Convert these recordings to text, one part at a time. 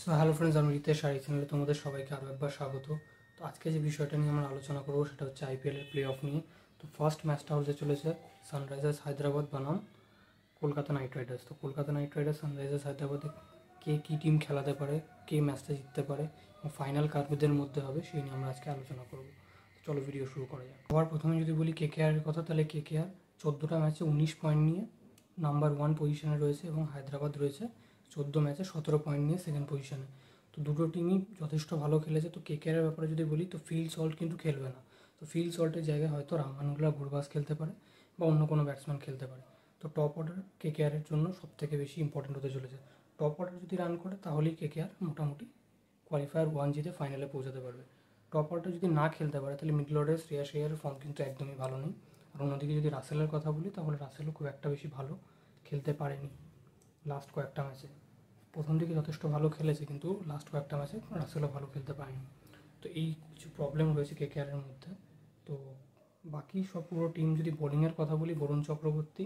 So hello friends, আমি রিতেশ আর এই চ্যানেলে তোমাদের সবাইকে আরও একবার স্বাগত। তো আজকে যে বিষয়টা নিয়ে আমরা আলোচনা করবো সেটা হচ্ছে আইপিএলের প্লে অফ নিয়ে। তো ফার্স্ট ম্যাচটা হতে চলেছে সানরাইজার্স হায়দ্রাবাদ বনাম কলকাতা নাইট রাইডার্স। তো কলকাতা নাইট রাইডার্স সানরাইজার্স হায়দ্রাবাদে কে কী টিম খেলাতে পারে, কে ম্যাচটা জিততে পারে এবং ফাইনাল কারদের মধ্যে হবে সেই নিয়ে আমরা আজকে আলোচনা করবো। চলো ভিডিও শুরু করা যাক। আবার প্রথমে যদি বলি কেকেআরের কথা, তাহলে কেকেআর 14টা ম্যাচে 19 পয়েন্ট নিয়ে নাম্বার 1 পজিশনে রয়েছে এবং হায়দ্রাবাদ রয়েছে 14 ম্যাচে 17 পয়েন্ট নিয়ে সেকেন্ড পজিশনে। তো দুটো টিমই যথেষ্ট ভালো খেলেছে। তো কেকেআরের ব্যাপারে যদি বলি, তো ফিল সল্ট কিন্তু খেলবে না। তো ফিল সল্টের জায়গায় হয়তো রামানুল্লাহ গুরবাজ খেলতে পারে বা অন্য কোনো ব্যাটসম্যান খেলতে পারে। তো টপ অর্ডার কেকেআরের জন্য সবথেকে বেশি ইম্পর্টেন্ট হতে চলেছে। টপ অর্ডার যদি রান করে তাহলেই কেকেআর মোটামুটি কোয়ালিফায়ার 1 জিতে ফাইনালে পৌঁছাতে পারবে। টপ অর্ডার যদি না খেলতে পারে তাহলে মিডল অর্ডারে শ্রেয়াস আইয়ারের ফর্ম কিন্তু একদমই ভালো নেই। আর অন্যদিকে যদি রাসেলের কথা বলি, তাহলে রাসেলও খুব একটা বেশি ভালো খেলতে পারেনি লাস্ট কয়েকটা ম্যাচে। প্রথম দিকে যথেষ্ট ভালো খেলেছে, কিন্তু লাস্ট কয়েকটা ম্যাচে রাসেলও ভালো খেলতে পারেনি। তো এই কিছু প্রবলেম রয়েছে কেকেআরের মধ্যে। তো বাকি সব পুরো টিম যদি বোলিংয়ের কথা বলি, বরুণ চক্রবর্তী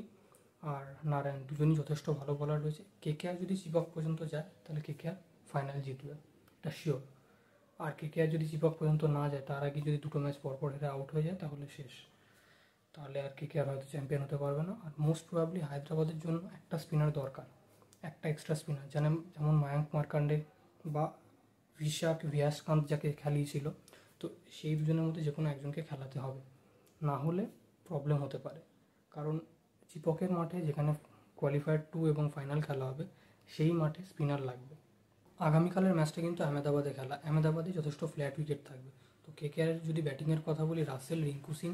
আর নারায়ণ দুজনই যথেষ্ট ভালো বলার রয়েছে। কেকেআর যদি চিপক পর্যন্ত যায় তাহলে কেকেআর ফাইনাল জিতবে, এটা শিওর। আর কেকেআর যদি চিপক পর্যন্ত না যায়, তার আগে যদি দুটো ম্যাচ পরপর হেরে আউট হয়ে যায় তাহলে শেষ। তাহলে আর কেকেআর হয়তো চ্যাম্পিয়ন হতে পারবে না। আর মোস্ট প্রবাবলি হায়দ্রাবাদের জন্য একটা স্পিনার দরকার, একটা এক্সট্রা স্পিনার, যেমন মায়াঙ্ক মার্কান্ডে বা ভিশাখ ভিয়াসকান্ত যাকে খেলিয়েছিল। তো সেই দুজনের মধ্যে যে কোনো একজনকে খেলাতে হবে, না হলে প্রবলেম হতে পারে। কারণ চিপকের মাঠে, যেখানে কোয়ালিফায়ার 2 এবং ফাইনাল খেলা হবে, সেই মাঠে স্পিনার লাগবে। আগামীকালের ম্যাচটা কিন্তু আহমেদাবাদে খেলা, আহমেদাবাদে যথেষ্ট ফ্ল্যাট উইকেট থাকবে। তো কেকেআর যদি ব্যাটিংয়ের কথা বলি, রাসেল, রিঙ্কু সিং,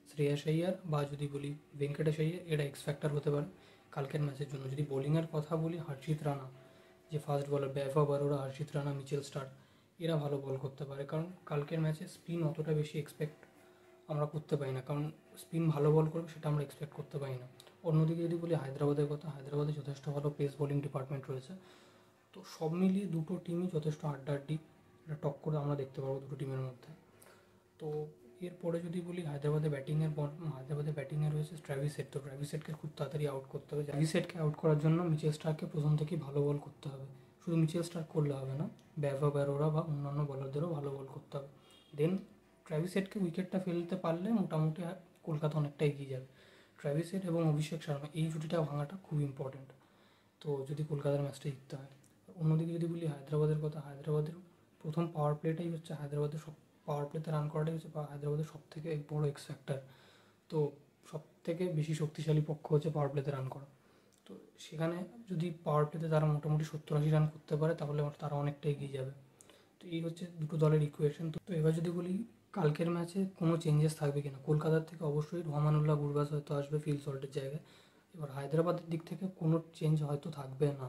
শ্রেয়াস আইয়ার বা যদি বলি ভেঙ্কটেশ আইয়ার, এরা এক্স ফ্যাক্টর হতে পারে কালকের ম্যাচের জন্য। যদি বোলিংয়ের কথা বলি, হর্ষিত রানা যে ফাস্ট বলার, বৈভব অরোরা, হর্ষিত রানা, মিচেল স্টার্ক, এরা ভালো বল করতে পারে। কারণ কালকের ম্যাচে স্পিন অতটা বেশি এক্সপেক্ট আমরা করতে পারি না, কারণ স্পিন ভালো বল করবে সেটা আমরা এক্সপেক্ট করতে পারি না। অন্যদিকে যদি বলি হায়দ্রাবাদের কথা, হায়দ্রাবাদে যথেষ্ট ভালো পেস বোলিং ডিপার্টমেন্ট রয়েছে। তো সব মিলিয়ে দুটো টিমই যথেষ্ট হাড্ডাহাড্ডি একটা টক্কর আমরা দেখতে পাবো দুটো টিমের মধ্যে। তো এরপরে যদি বলি হায়দ্রাবাদের ব্যাটিংয়ে রয়েছে ট্র্যাভিস হেড। তো ট্র্যাভিস হেডকে খুব তাড়াতাড়ি আউট করতে হবে। ট্র্যাভিস হেডকে আউট করার জন্য মিচেল স্টার্ককে প্রথম থেকেই ভালো বল করতে হবে। শুধু মিচেল স্টার্ক করলে হবে না, বৈভব অরোরা বা অন্যান্য বলারদেরও ভালো বল করতে হবে। দেন ট্র্যাভিস হেডকে উইকেটটা ফেলতে পারলে মোটামুটি কলকাতা অনেকটা এগিয়ে যাবে। ট্র্যাভিস হেড এবং অভিষেক শর্মা, এই জুটিটা ভাঙাটা খুব ইম্পর্টেন্ট, তো যদি কলকাতার ম্যাচটা জিততে হয়। অন্যদিকে যদি বলি হায়দ্রাবাদের কথা, হায়দ্রাবাদের প্রথম পাওয়ার প্লেটাই হচ্ছে হায়দ্রাবাদের সব পাওয়ার প্লেতে রান করাটাই হচ্ছে হায়দ্রাবাদের সব থেকে বড় এক্স ফ্যাক্টর। তো সব থেকে বেশি শক্তিশালী পক্ষ হচ্ছে পাওয়ার প্লেতে রান করা। তো সেখানে যদি পাওয়ার প্লেতে তারা মোটামুটি 70-80 রান করতে পারে তাহলে তারা অনেকটা এগিয়ে যাবে। তো এই হচ্ছে দুটো দলের ইকুয়েশন। তো এবার যদি বলি কালকের ম্যাচে কোনো চেঞ্জেস থাকবে কিনা, কলকাতার থেকে অবশ্যই রহমানুল্লাহ গুরবাজ হয়তো আসবে ফিল সল্টের জায়গায়। এবার হায়দ্রাবাদের দিক থেকে কোনো চেঞ্জ হয়তো থাকবে না,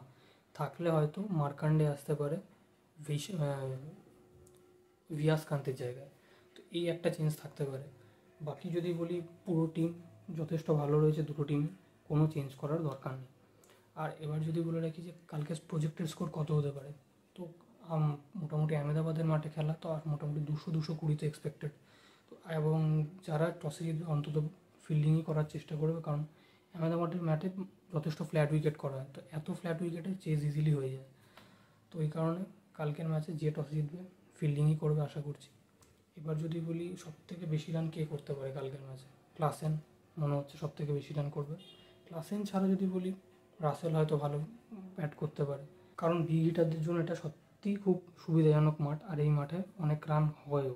থাকলে হয়তো মার্কান্ডে আসতে পারে ভিয়াসকান্তের জায়গায়। তো এই একটা চেঞ্জ থাকতে পারে। বাকি যদি বলি পুরো টিম যথেষ্ট ভালো রয়েছে, দুটো টিম কোনো চেঞ্জ করার দরকার নেই। আর এবার যদি বলে রাখি যে কালকে প্রজেক্টেড স্কোর কত হতে পারে, তো মোটামুটি আহমেদাবাদের মাঠে খেলা, তো আর মোটামুটি 200-220 তো এক্সপেক্টেড। তো এবং যারা টসে জিতবে অন্তত ফিল্ডিংই করার চেষ্টা করবে, কারণ আহমেদাবাদের ম্যাচে যথেষ্ট ফ্ল্যাট উইকেট করা হয়। তো এত ফ্ল্যাট উইকেটে চেজ ইজিলি হয়ে যায়। তো এই কারণে কালকের ম্যাচে যে টসে জিতবে ফিল্ডিংই করবে আশা করছি। এবার যদি বলি সবথেকে বেশি রান কে করতে পারে কালকের ম্যাচে, ক্লাসেন মনে হচ্ছে সবথেকে বেশি রান করবে। ক্লাসেন ছাড়া যদি বলি রাসেল হয়তো ভালো ব্যাট করতে পারে, কারণ বিগ হিটারদের জন্য এটা সত্যিই খুব সুবিধাজনক মাঠ, আর এই মাঠে অনেক রান হয়ও।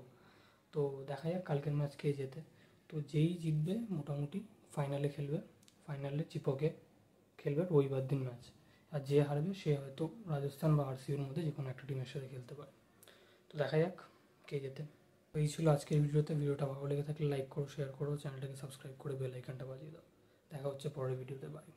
তো দেখা যাক কালকের ম্যাচ কে জেতে। তো যেই জিতবে মোটামুটি ফাইনালে খেলবে, ফাইনালে চিপকে খেলবে রবিবার দিন ম্যাচ। আর যে হারবে সে হয়তো রাজস্থান বা আরসিবির মধ্যে যে কোনো একটা টিমের সাথে খেলতে পারে। তো দেখা যাক কে জেতে। তো এই ছিল আজকের ভিডিওতে। ভিডিওটা ভালো লেগে থাকলে লাইক করো, শেয়ার করো, চ্যানেলটাকে সাবস্ক্রাইব করে বেল আইকনটা বাজিয়ে দাও। দেখা হচ্ছে পরের ভিডিওতে। বাই।